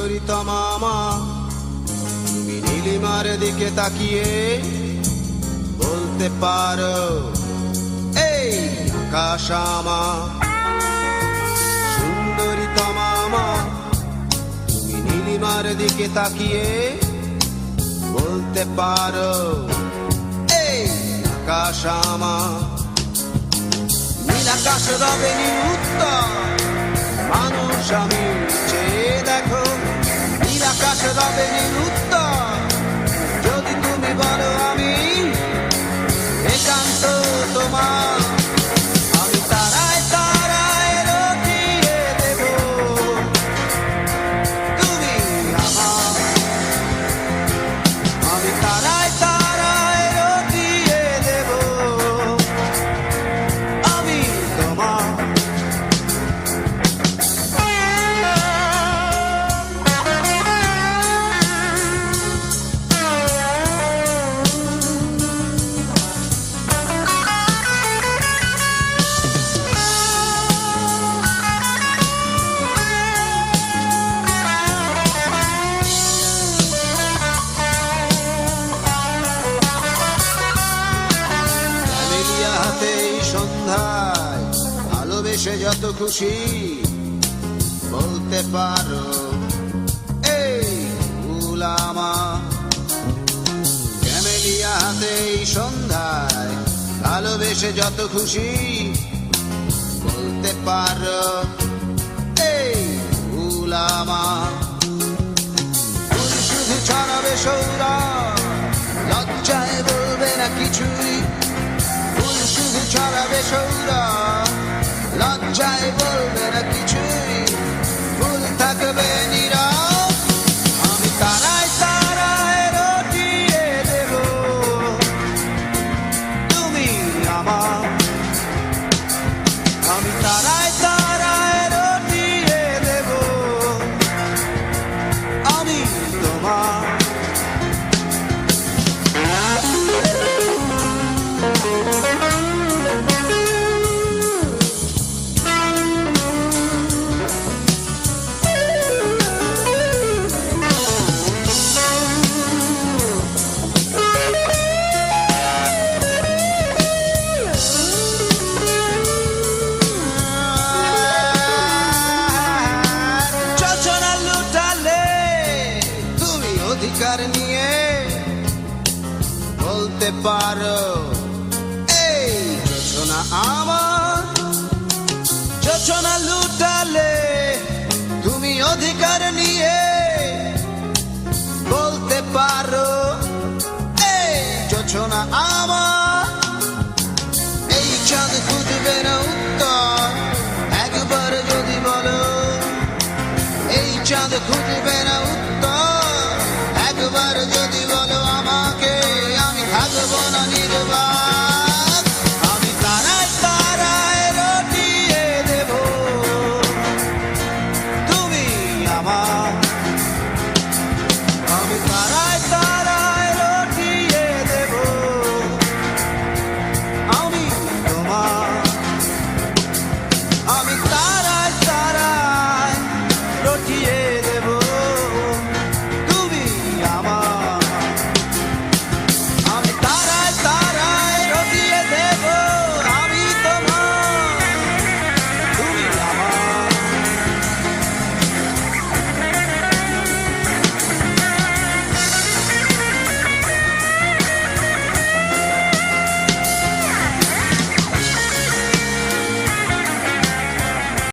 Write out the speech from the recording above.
সুন্দরীতমা মা, তুমি নীলিমার দিকে তাকিয়ে বলতে পারো এই আকাশ আমার। সুন্দরীতমা মা, তুমি নীলিমার দিকে তাকিয়ে বলতে পারো এই আকাশ আমার। নীল আকাশ রবে নীল উত্তর, মানুষ আমি চেয়ে দেখো। নীল আকাশ রবে নীল উত্তর, যদি তুমি বলো আমি একান্ত তোমার। আমি তারায় তারায় রটিয়ে দেব, তুমি আমার। আমি তারায় তারায় রটিয়ে দেব, আমি তোমার। সন্ধ্যায় ভালোবেসে যত খুশি বলতে পারো এই ফুল আমার। ক্যামেলিয়া হাতে সন্ধ্যায় ভালোবেসে যত খুশি বলতে পারো এই ফুল আমার। ফুল শুধু ছড়াবে সৌরভ, লজ্জায় বলবে না কিছুই। শুধু ছড়াবে সৌরভ, লজ্জায় বলবে না কিছুই। ফুল থাকবে নীরব, আমি তারায় তারায় রটিয়ে দেব, তুমি আমার। আমি তারায় তারায় রটিয়ে দেব, আমি তোমার। অধিকার নিয়ে বলতে পারো এই জোছনা আমার।